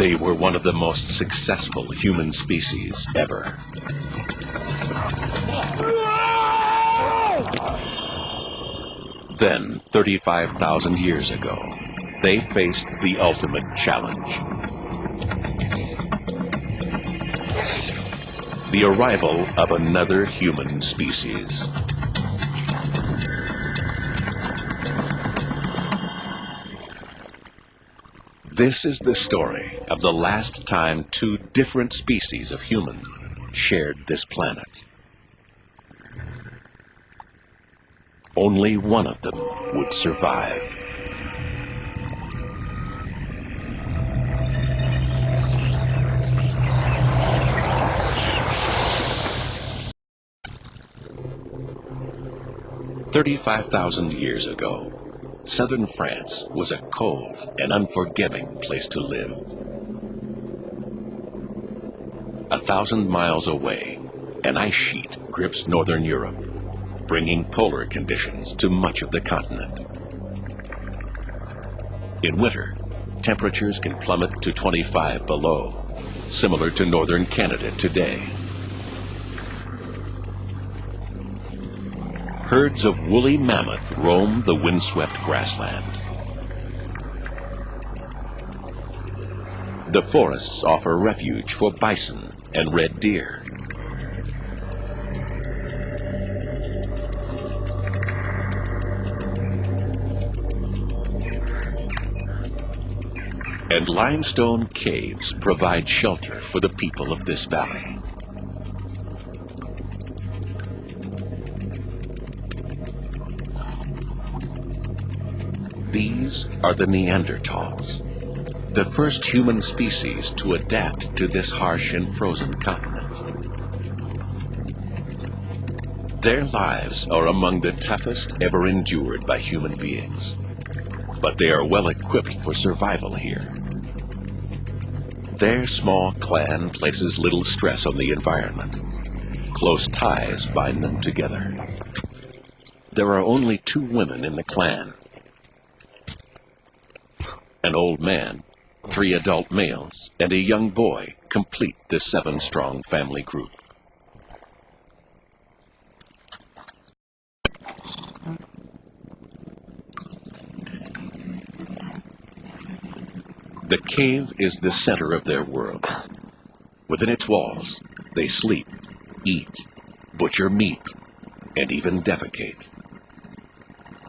They were one of the most successful human species ever. Then, 35,000 years ago, they faced the ultimate challenge. The arrival of another human species. This is the story of the last time two different species of human shared this planet. Only one of them would survive. "35,000 years ago, southern France was a cold and unforgiving place to live. 1,000 miles away, an ice sheet grips northern Europe, bringing polar conditions to much of the continent. In winter, temperatures can plummet to 25 below, similar to northern Canada today. Herds of woolly mammoth roam the windswept grassland. The forests offer refuge for bison and red deer. And limestone caves provide shelter for the people of this valley. These are the Neanderthals, the first human species to adapt to this harsh and frozen continent. Their lives are among the toughest ever endured by human beings, but they are well equipped for survival here. Their small clan places little stress on the environment. Close ties bind them together. There are only 2 women in the clan. An old man, 3 adult males, and a young boy complete the 7-strong family group. The cave is the center of their world. Within its walls, they sleep, eat, butcher meat, and even defecate.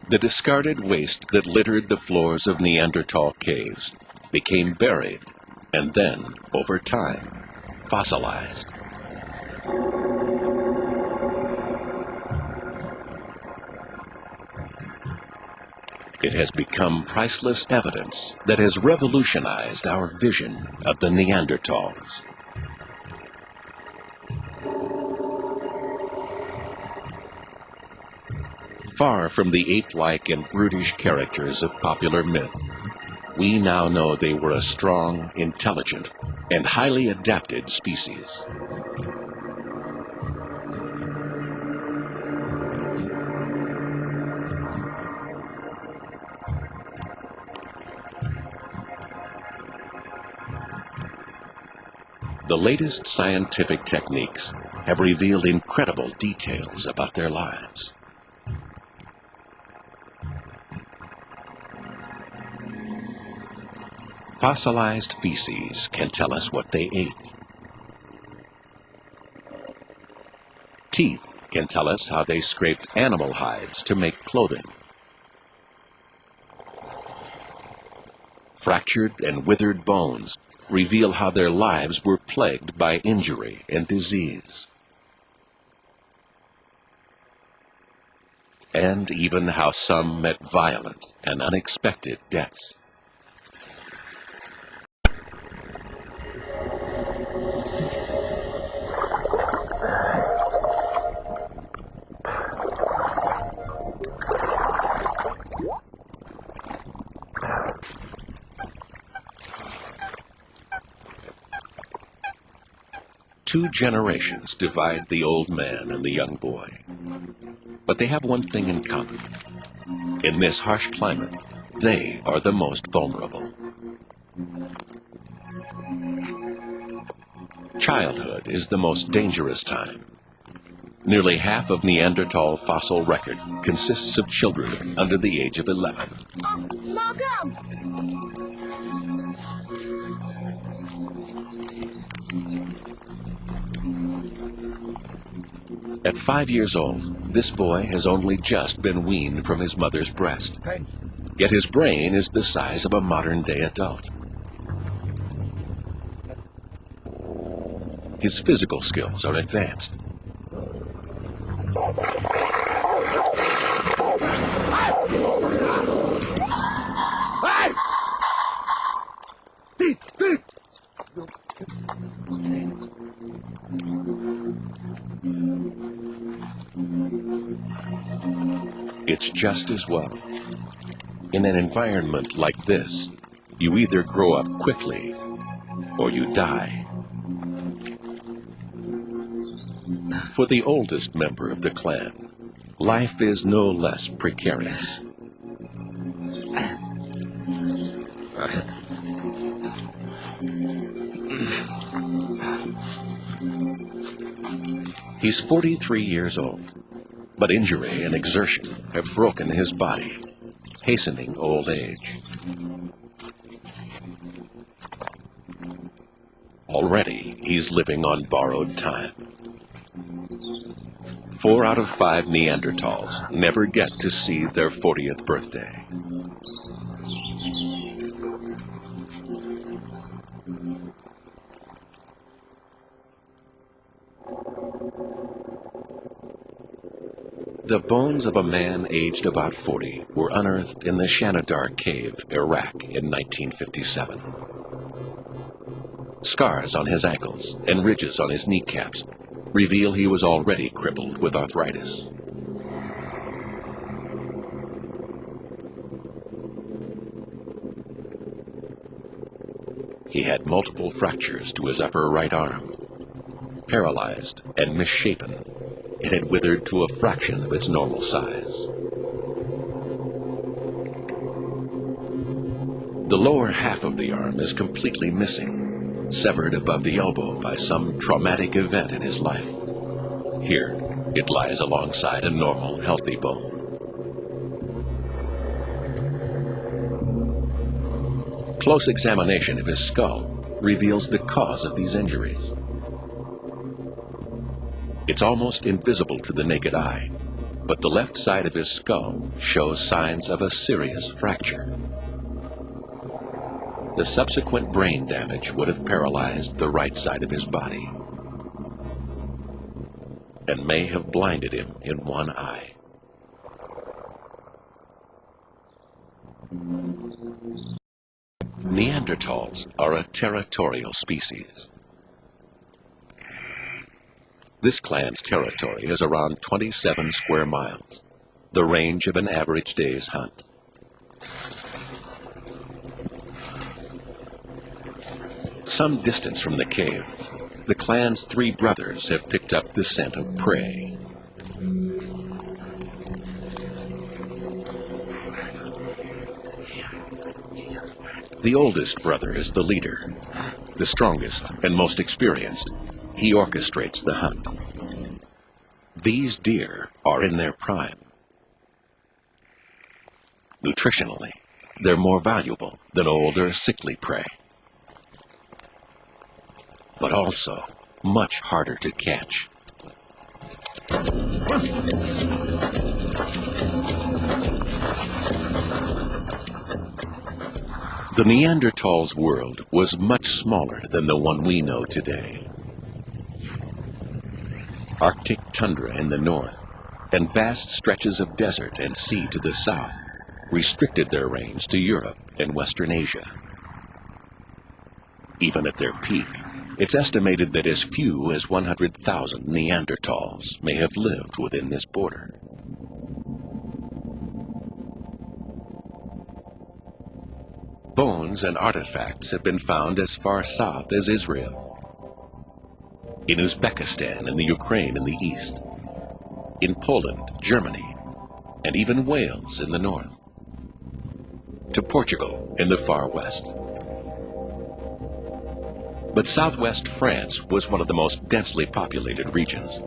The discarded waste that littered the floors of Neanderthal caves became buried and then, over time, fossilized. It has become priceless evidence that has revolutionized our vision of the Neanderthals. Far from the ape-like and brutish characters of popular myth, we now know they were a strong, intelligent, and highly adapted species. The latest scientific techniques have revealed incredible details about their lives. Fossilized feces can tell us what they ate. Teeth can tell us how they scraped animal hides to make clothing. Fractured and withered bones reveal how their lives were plagued by injury and disease. And even how some met violent and unexpected deaths. Two generations divide the old man and the young boy. But they have one thing in common. In this harsh climate, they are the most vulnerable. Childhood is the most dangerous time. Nearly half of Neanderthal fossil record consists of children under the age of 11. Malcolm! At 5 years old, this boy has only just been weaned from his mother's breast. Yet his brain is the size of a modern-day adult. His physical skills are advanced. It's just as well. In an environment like this, you either grow up quickly or you die. For the oldest member of the clan, life is no less precarious. He's 43 years old, but injury and exertion have broken his body, hastening old age. Already, he's living on borrowed time. 4 out of 5 Neanderthals never get to see their 40th birthday. The bones of a man aged about 40 were unearthed in the Shanidar Cave, Iraq in 1957. Scars on his ankles and ridges on his kneecaps reveal he was already crippled with arthritis. He had multiple fractures to his upper right arm. Paralyzed and misshapen, it had withered to a fraction of its normal size. The lower half of the arm is completely missing, severed above the elbow by some traumatic event in his life. Here, it lies alongside a normal, healthy bone. Close examination of his skull reveals the cause of these injuries. It's almost invisible to the naked eye, but the left side of his skull shows signs of a serious fracture. The subsequent brain damage would have paralyzed the right side of his body and may have blinded him in one eye. Neanderthals are a territorial species. This clan's territory is around 27 square miles, the range of an average day's hunt. Some distance from the cave, the clan's 3 brothers have picked up the scent of prey. The oldest brother is the leader, the strongest and most experienced. He orchestrates the hunt. These deer are in their prime. Nutritionally, they're more valuable than older, sickly prey, but also much harder to catch. The Neanderthals' world was much smaller than the one we know today. Arctic tundra in the north and vast stretches of desert and sea to the south restricted their range to Europe and Western Asia. Even at their peak, it's estimated that as few as 100,000 Neanderthals may have lived within this border. Bones and artifacts have been found as far south as Israel, in Uzbekistan and the Ukraine in the east, in Poland, Germany, and even Wales in the north, to Portugal in the far west. But southwest France was one of the most densely populated regions,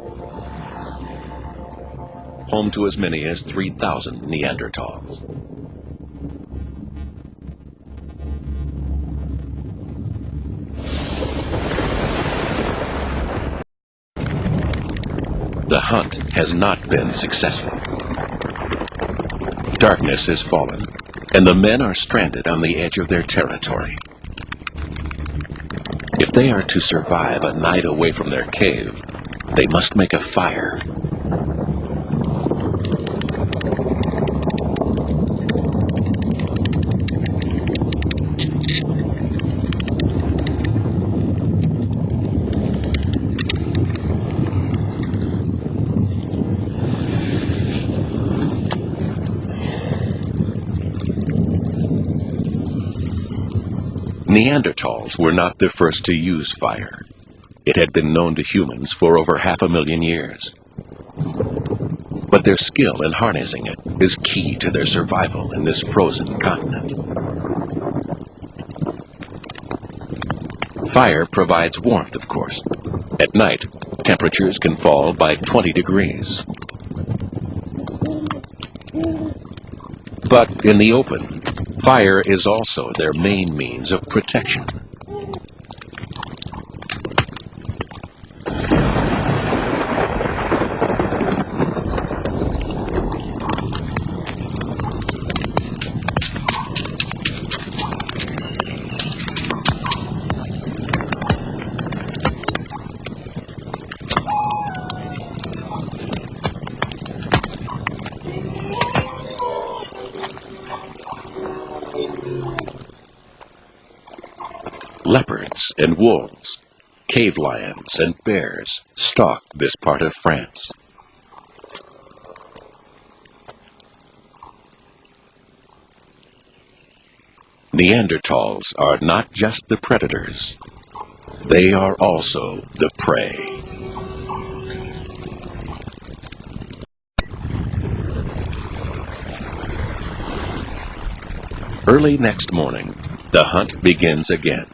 home to as many as 3,000 Neanderthals. The hunt has not been successful. Darkness has fallen, and the men are stranded on the edge of their territory. If they are to survive a night away from their cave, they must make a fire. Neanderthals were not the first to use fire. It had been known to humans for over 500,000 years. But their skill in harnessing it is key to their survival in this frozen continent. Fire provides warmth, of course. At night, temperatures can fall by 20 degrees. But in the open, fire is also their main means of protection. Leopards and wolves, cave lions and bears stalk this part of France. Neanderthals are not just the predators, they are also the prey. Early next morning, the hunt begins again.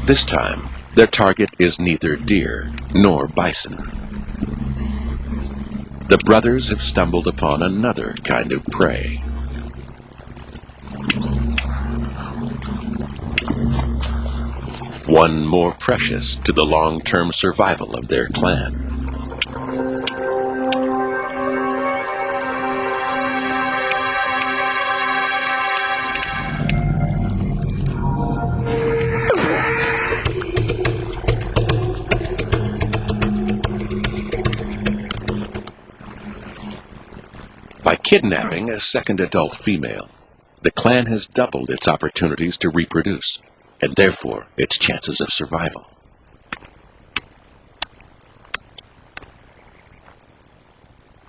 This time, their target is neither deer nor bison. The brothers have stumbled upon another kind of prey. One more precious to the long-term survival of their clan. By kidnapping a second adult female, the clan has doubled its opportunities to reproduce, and therefore its chances of survival.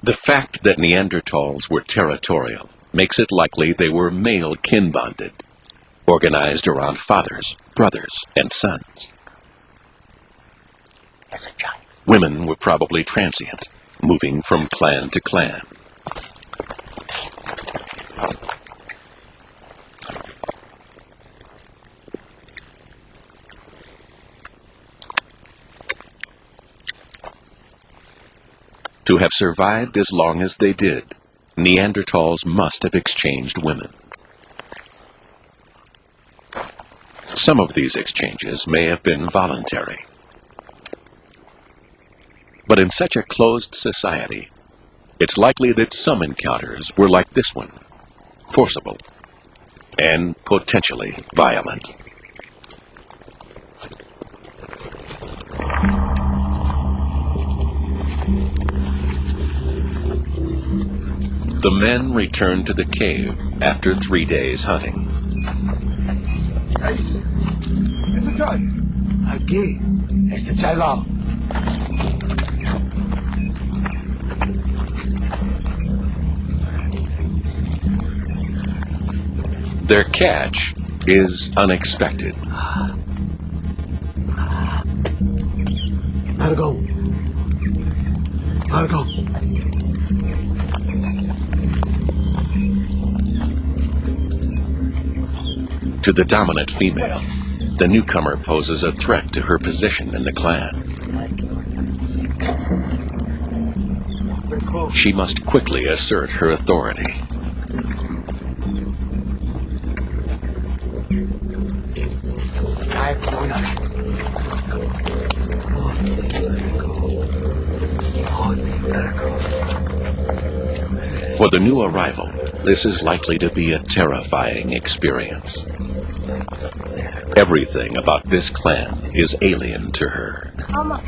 The fact that Neanderthals were territorial makes it likely they were male kin-bonded, organized around fathers, brothers, and sons. Women were probably transient, moving from clan to clan. To have survived as long as they did, Neanderthals must have exchanged women. Some of these exchanges may have been voluntary. But in such a closed society, it's likely that some encounters were like this one, forcible and potentially violent. The men returned to the cave after 3 days hunting. Aquí, este chaval. Their catch is unexpected. Margot. Margot. To the dominant female, the newcomer poses a threat to her position in the clan. She must quickly assert her authority. For the new arrival, this is likely to be a terrifying experience. Everything about this clan is alien to her. Mama,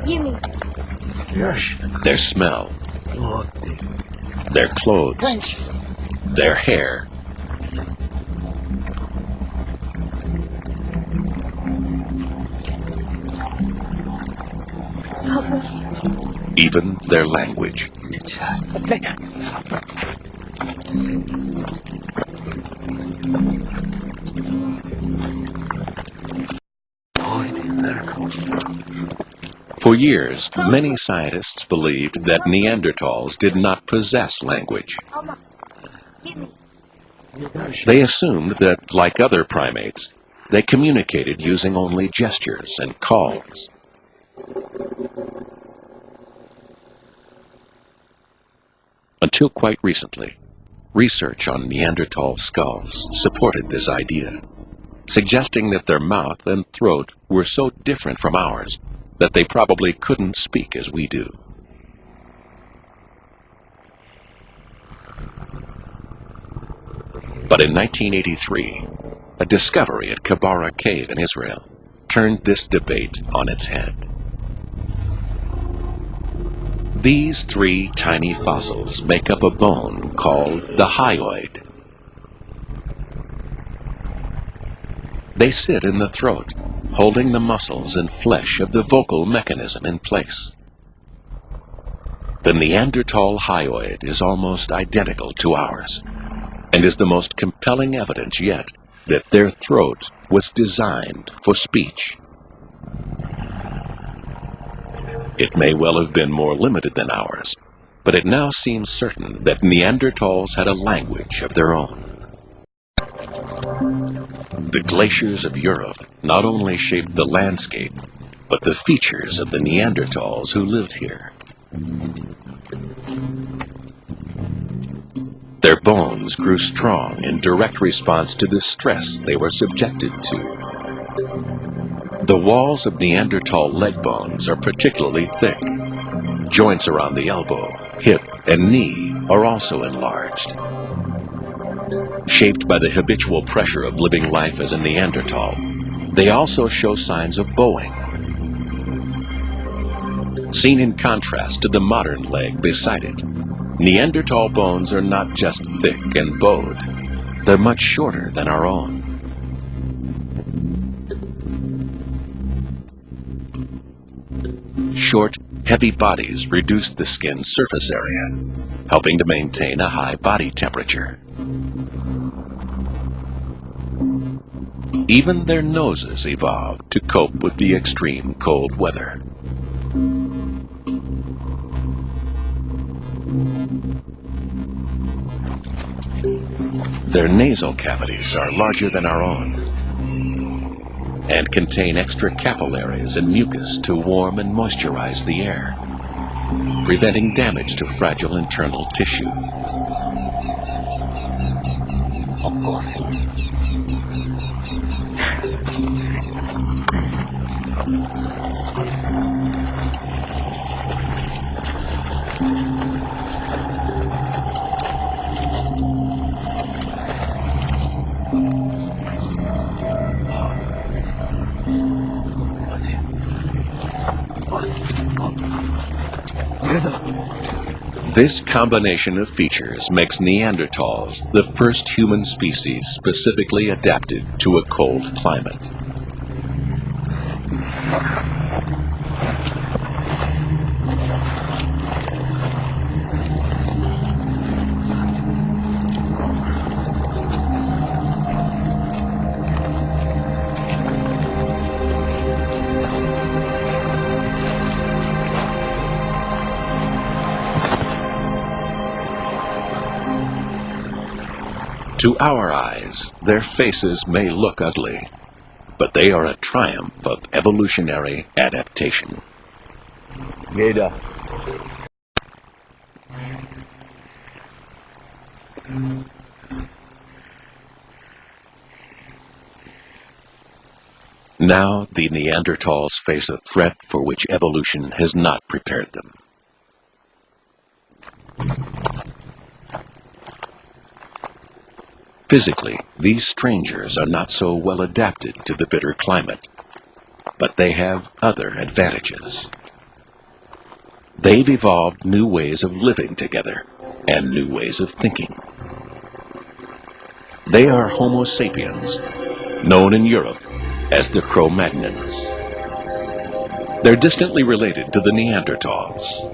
give me. Their smell, their clothes, their hair. Even their language. For years, many scientists believed that Neanderthals did not possess language. Mama, give me. They assumed that, like other primates, they communicated using only gestures and calls. Until quite recently, research on Neanderthal skulls supported this idea, suggesting that their mouth and throat were so different from ours that they probably couldn't speak as we do. But in 1983, a discovery at Kabara Cave in Israel turned this debate on its head. These three tiny fossils make up a bone called the hyoid. They sit in the throat, holding the muscles and flesh of the vocal mechanism in place. The Neanderthal hyoid is almost identical to ours, and is the most compelling evidence yet that their throat was designed for speech. It may well have been more limited than ours, but it now seems certain that Neanderthals had a language of their own. The glaciers of Europe not only shaped the landscape, but the features of the Neanderthals who lived here. Their bones grew strong in direct response to the stress they were subjected to. The walls of Neanderthal leg bones are particularly thick. Joints around the elbow, hip, and knee are also enlarged. Shaped by the habitual pressure of living life as a Neanderthal, they also show signs of bowing. Seen in contrast to the modern leg beside it, Neanderthal bones are not just thick and bowed, they're much shorter than our own. Short, heavy bodies reduce the skin's surface area, helping to maintain a high body temperature. Even their noses evolved to cope with the extreme cold weather. Their nasal cavities are larger than our own and contain extra capillaries and mucus to warm and moisturize the air, preventing damage to fragile internal tissue. This combination of features makes Neanderthals the first human species specifically adapted to a cold climate. To our eyes, their faces may look ugly, but they are a triumph of evolutionary adaptation. Beda. Now the Neanderthals face a threat for which evolution has not prepared them. Physically, these strangers are not so well adapted to the bitter climate, but they have other advantages. They've evolved new ways of living together and new ways of thinking. They are Homosapiens, known in Europe as the Cromagnons. They're distantly related to the Neanderthals.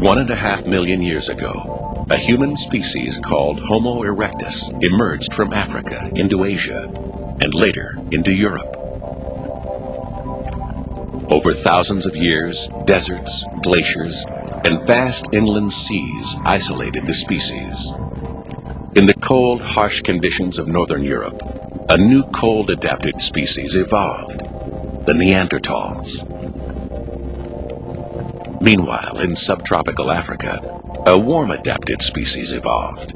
One and a half million years ago, a human species called Homo erectus emerged from Africa into Asia and later into Europe. Over thousands of years, deserts, glaciers, and vast inland seas isolated the species. In the cold, harsh conditions of northern Europe, a new cold-adapted species evolved, the Neanderthals. Meanwhile, in subtropical Africa, a warm-adapted species evolved.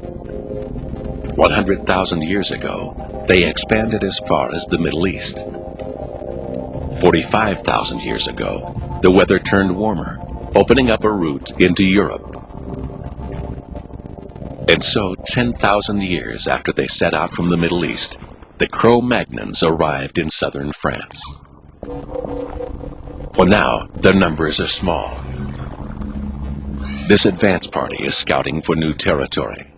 100,000 years ago, they expanded as far as the Middle East. 45,000 years ago, the weather turned warmer, opening up a route into Europe. And so, 10,000 years after they set out from the Middle East, the Cromagnons arrived in southern France. For now, their numbers are small. This advance party is scouting for new territory.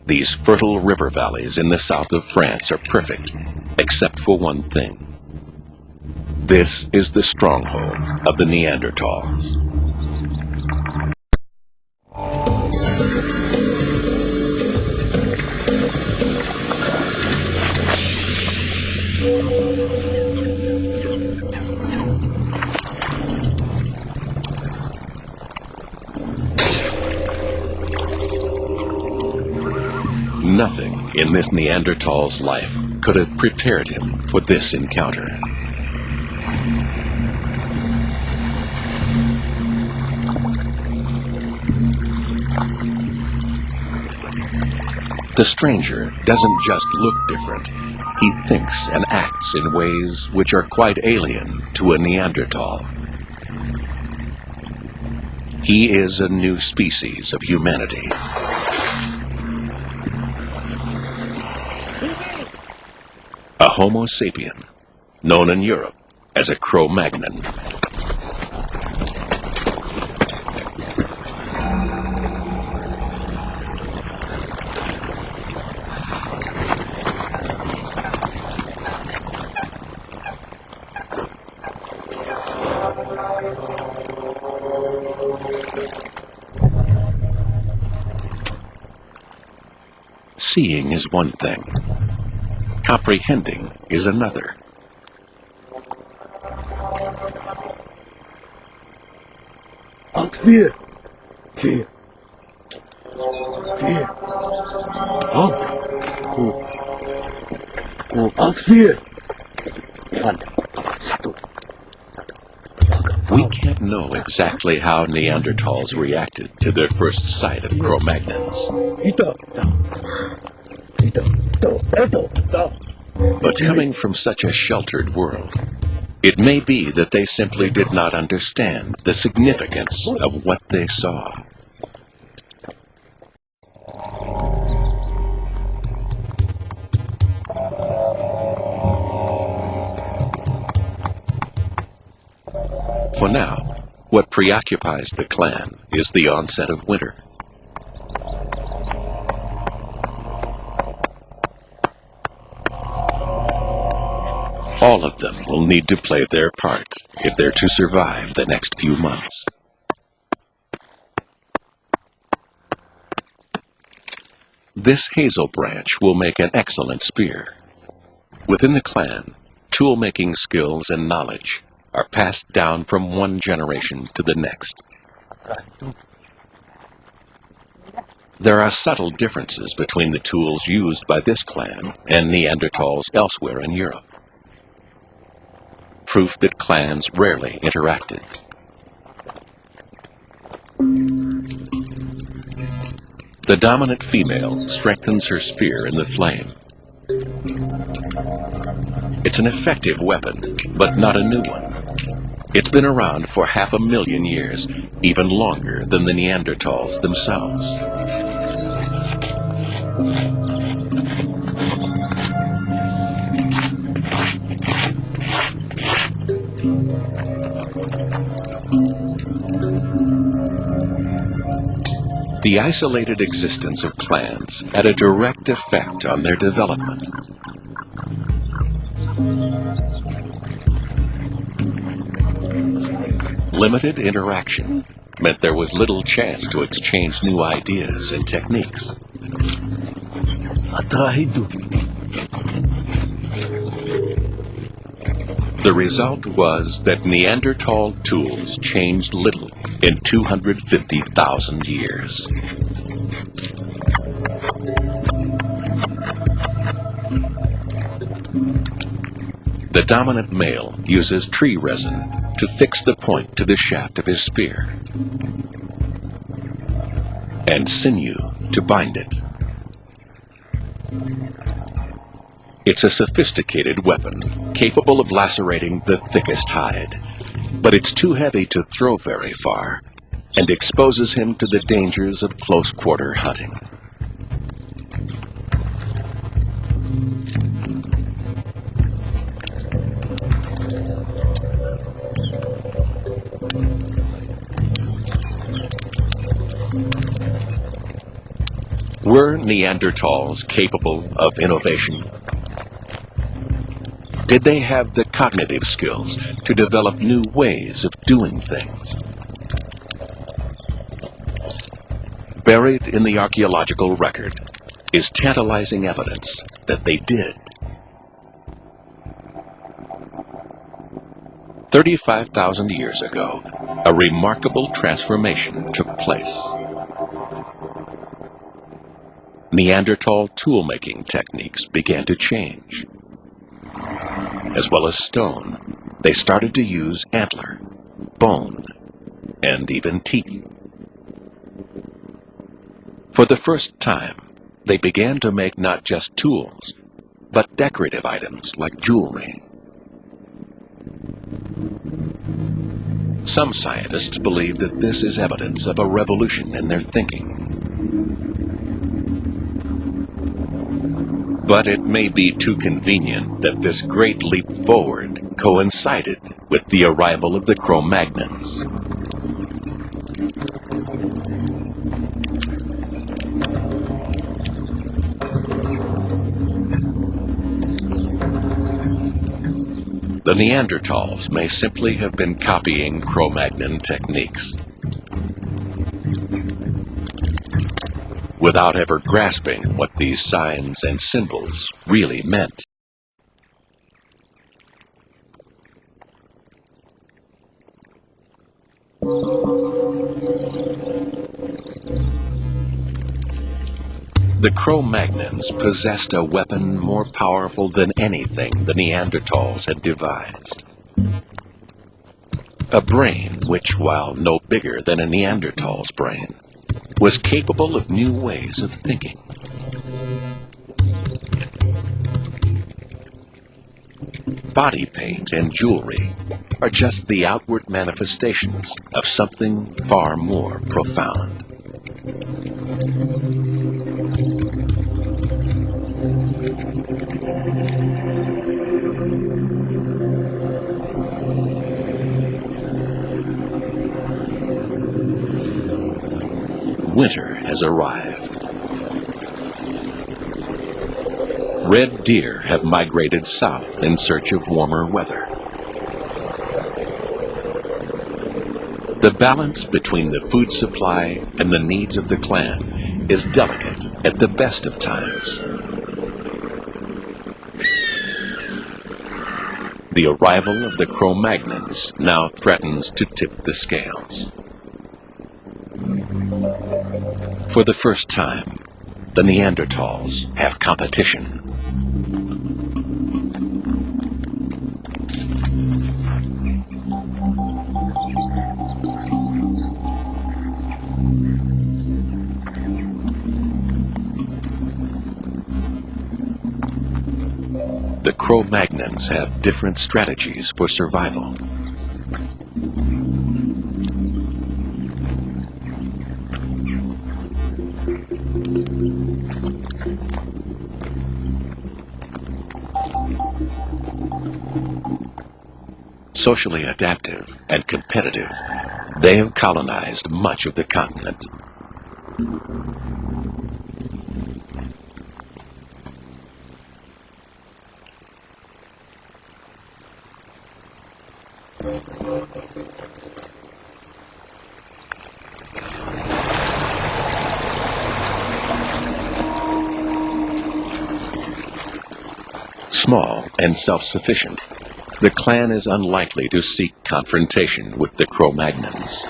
These fertile river valleys in the south of France are perfect, except for one thing. This is the stronghold of the Neanderthals. Nothing in this Neanderthal's life could have prepared him for this encounter. The stranger doesn't just look different. He thinks and acts in ways which are quite alien to a Neanderthal. He is a new species of humanity. A Homosapien, known in Europe as a Cro-Magnon. Seeing is one thing. Comprehending is another. Angst 4. 4. 4. Angst. Angst 4. 1. 1. We can't know exactly how Neanderthals reacted to their first sight of Cromagnons. But coming from such a sheltered world, it may be that they simply did not understand the significance of what they saw. For now, what preoccupies the clan is the onset of winter. All of them will need to play their part if they're to survive the next few months. This hazel branch will make an excellent spear. Within the clan, tool-making skills and knowledge are passed down from one generation to the next. There are subtle differences between the tools used by this clan and Neanderthals elsewhere in Europe. Proof that clans rarely interacted. The dominant female strengthens her spear in the flame. It's an effective weapon, but not a new one. It's been around for 500,000 years, even longer than the Neanderthals themselves. The isolated existence of clans had a direct effect on their development. Limited interaction meant there was little chance to exchange new ideas and techniques. Atraído. The result was that Neanderthal tools changed little in 250,000 years. The dominant male uses tree resin to fix the point to the shaft of his spear, and sinew to bind it. It's a sophisticated weapon, capable of lacerating the thickest hide, but it's too heavy to throw very far, and exposes him to the dangers of close-quarter hunting. Were Neanderthals capable of innovation? Did they have the cognitive skills to develop new ways of doing things? Buried in the archaeological record is tantalizing evidence that they did. 35,000 years ago, a remarkable transformation took place. Neanderthal tool-making techniques began to change. As well as stone, they started to use antler, bone, and even teeth. For the first time, they began to make not just tools, but decorative items like jewelry. Some scientists believe that this is evidence of a revolution in their thinking. But it may be too convenient that this great leap forward coincided with the arrival of the Cromagnons. The Neanderthals may simply have been copying Cro-Magnon techniques, without ever grasping what these signs and symbols really meant. The Cromagnons possessed a weapon more powerful than anything the Neanderthals had devised. A brain which, while no bigger than a Neanderthal's brain, was capable of new ways of thinking. Body paint and jewelry are just the outward manifestations of something far more profound. Winter has arrived. Red deer have migrated south in search of warmer weather. The balance between the food supply and the needs of the clan is delicate at the best of times. The arrival of the Cromagnons now threatens to tip the scales. For the first time, the Neanderthals have competition. The Cromagnons have different strategies for survival. Socially adaptive and competitive, they have colonized much of the continent. Small and self-sufficient, the clan is unlikely to seek confrontation with the Cromagnons.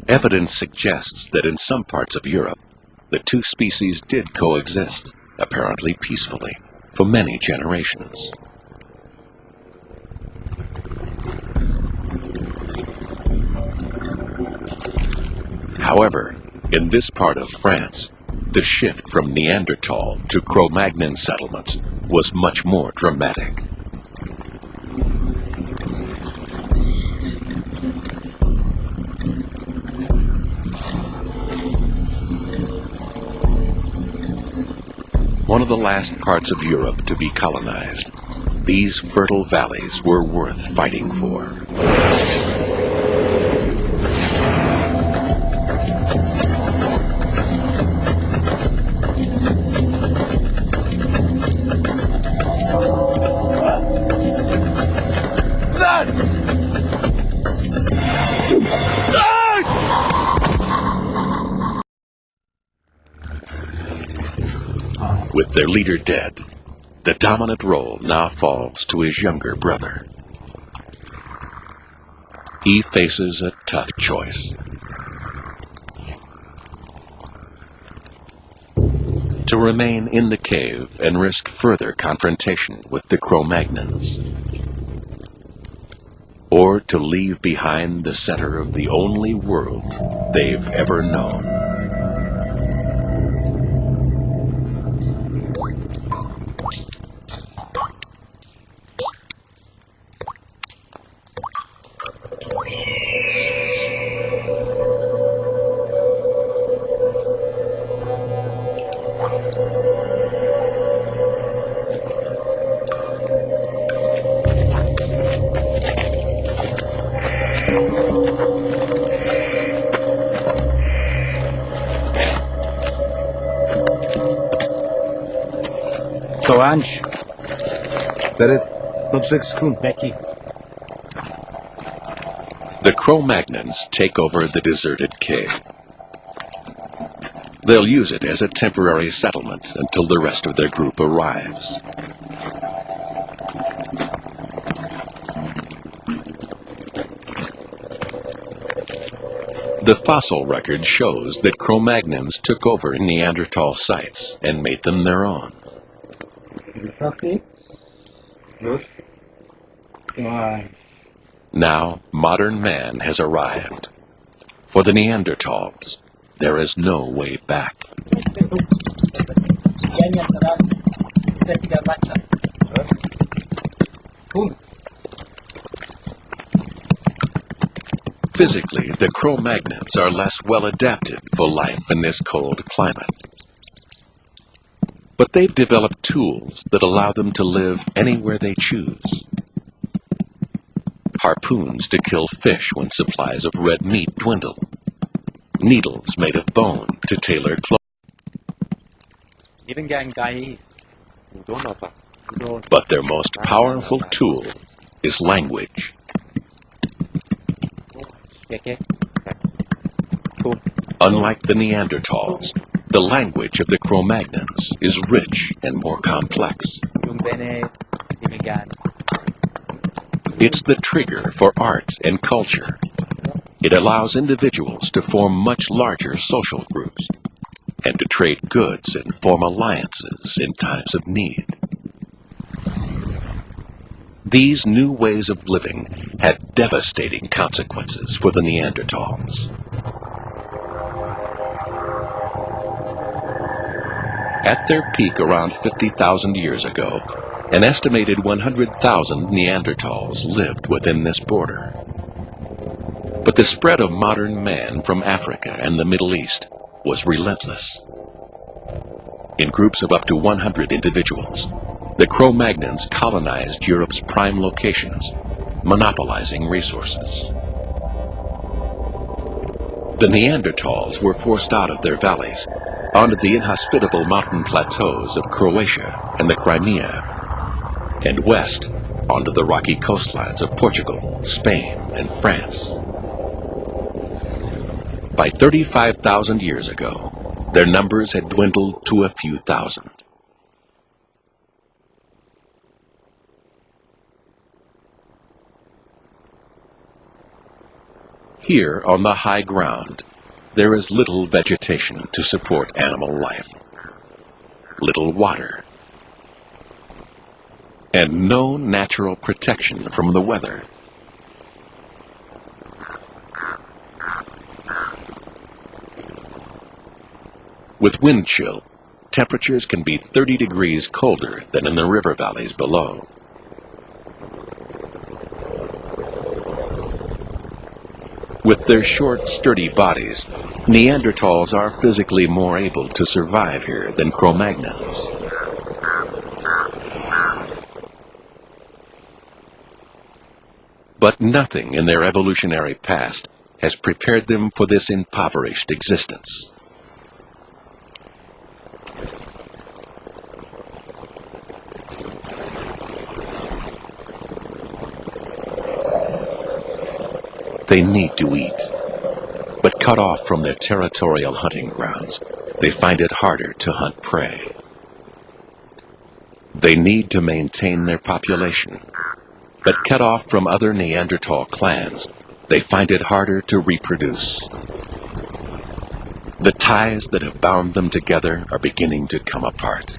Evidence suggests that in some parts of Europe, the two species did coexist, apparently peacefully, for many generations. However, in this part of France, the shift from Neanderthal to Cro-Magnon settlements was much more dramatic. One of the last parts of Europe to be colonized, these fertile valleys were worth fighting for. With their leader dead, the dominant role now falls to his younger brother. He faces a tough choice. To remain in the cave and risk further confrontation with the Cromagnons, or to leave behind the center of the only world they've ever known. Solange, Berit, nog 6 seconden. Becky. The Cromagnons take over the deserted cave. They'll use it as a temporary settlement until the rest of their group arrives. The fossil record shows that Cromagnons took over Neanderthal sites and made them their own. Now, modern man has arrived. For the Neanderthals, there is no way back. Physically, the Cromagnons are less well adapted for life in this cold climate. But they've developed tools that allow them to live anywhere they choose. Harpoons to kill fish when supplies of red meat dwindle. Needles made of bone to tailor clothes. นี่เป็นแกงไก่ But their most powerful tool is language. เก๊ก Unlike the Neanderthals, the language of the Cromagnons is rich and more complex. ยุงเป็นที่มีการ It's the trigger for art and culture. It allows individuals to form much larger social groups and to trade goods and form alliances in times of need. These new ways of living had devastating consequences for the Neanderthals. At their peak around 50,000 years ago, an estimated 100,000 Neanderthals lived within this border. But the spread of modern man from Africa and the Middle East was relentless. In groups of up to 100 individuals, the Cromagnons colonized Europe's prime locations, monopolizing resources. The Neanderthals were forced out of their valleys, onto the inhospitable mountain plateaus of Croatia and the Crimea, and west onto the rocky coastlines of Portugal, Spain, and France. By 35,000 years ago, their numbers had dwindled to a few thousand. Here on the high ground, there is little vegetation to support animal life, little water, and no natural protection from the weather. With wind chill, temperatures can be 30 degrees colder than in the river valleys below. With their short, sturdy bodies, Neanderthals are physically more able to survive here than Cromagnons. But nothing in their evolutionary past has prepared them for this impoverished existence. They need to eat, but cut off from their territorial hunting grounds, they find it harder to hunt prey. They need to maintain their population, but cut off from other Neanderthal clans, they find it harder to reproduce. The ties that have bound them together are beginning to come apart.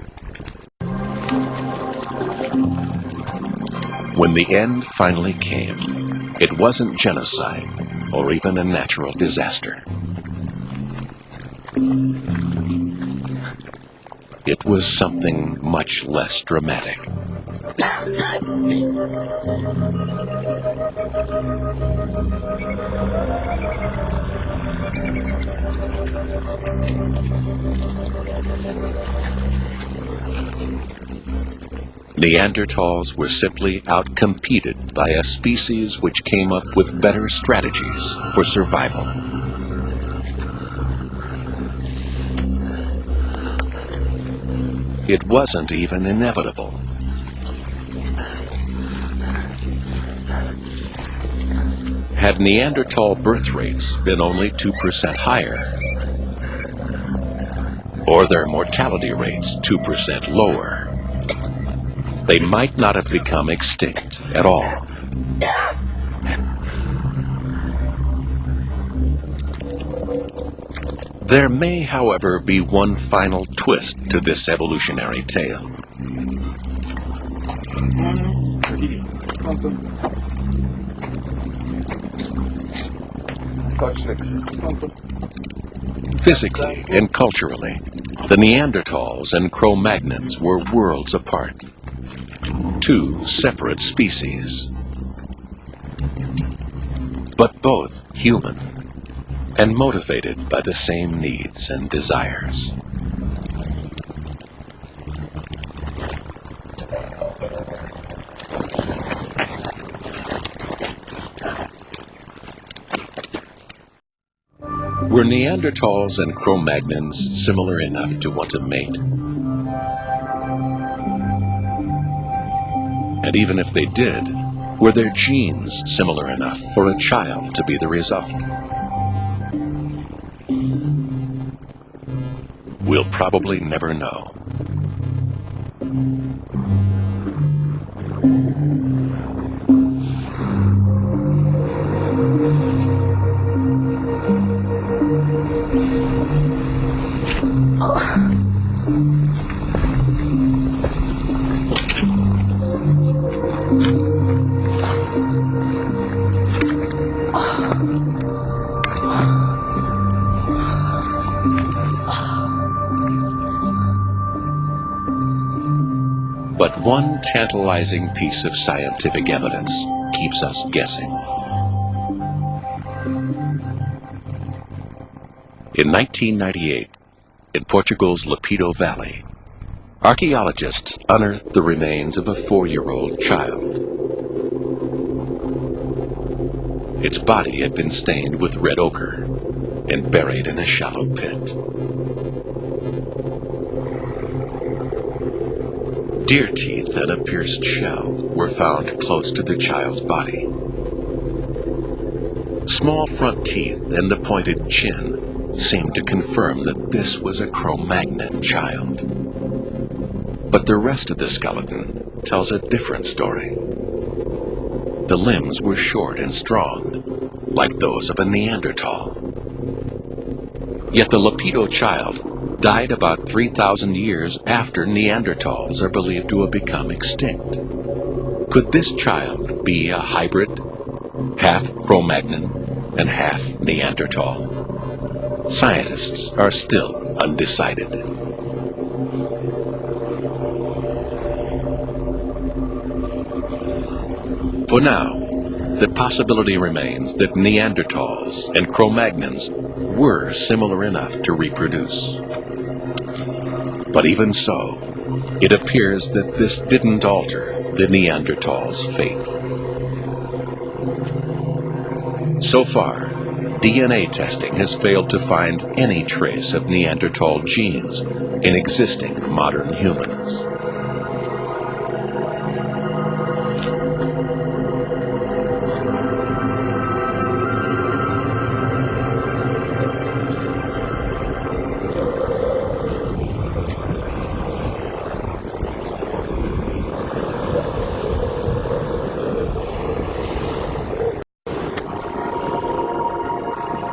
When the end finally came, it wasn't genocide or even a natural disaster. It was something much less dramatic. Neanderthals were simply outcompeted by a species which came up with better strategies for survival. It wasn't even inevitable. Had Neanderthal birth rates been only 2% higher, or their mortality rates 2% lower, they might not have become extinct at all. There may, however, be one final twist to this evolutionary tale. Physically and culturally, the Neanderthals and Cromagnons were worlds apart. two separate species, but both human and motivated by the same needs and desires. Were Neanderthals and Cromagnons similar enough to want to mate? And even if they did, were their genes similar enough for a child to be the result? We'll probably never know. But one tantalizing piece of scientific evidence keeps us guessing. In 1998, in Portugal's Lapido Valley, archaeologists unearthed the remains of a 4-year-old child. Its body had been stained with red ochre and buried in a shallow pit. Deer teeth and a pierced shell were found close to the child's body. Small front teeth and the pointed chin seemed to confirm that this was a Cromagnon child. But the rest of the skeleton tells a different story. The limbs were short and strong, like those of a Neanderthal. Yet the Lapido child died about 3,000 years after Neanderthals are believed to have become extinct. Could this child be a hybrid, half Cro-Magnon and half Neanderthal? Scientists are still undecided. For now, the possibility remains that Neanderthals and Cro-Magnons were similar enough to reproduce. But even so, it appears that this didn't alter the Neanderthals' fate. So far, DNA testing has failed to find any trace of Neanderthal genes in existing modern humans.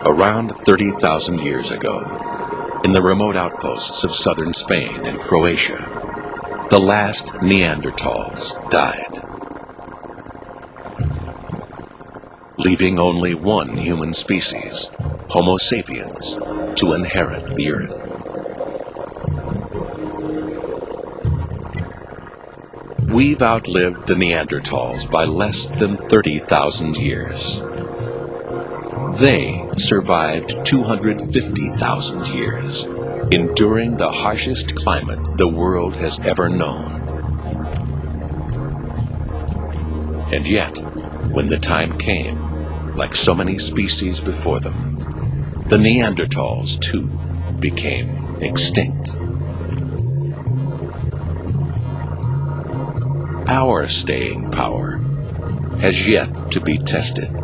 Around 30,000 years ago, in the remote outposts of southern Spain and Croatia, the last Neanderthals died, leaving only one human species, Homosapiens, to inherit the earth. We've outlived the Neanderthals by less than 30,000 years. They survived 250,000 years, enduring the harshest climate the world has ever known. And yet, when the time came, like so many species before them, the Neanderthals too became extinct. Our staying power has yet to be tested.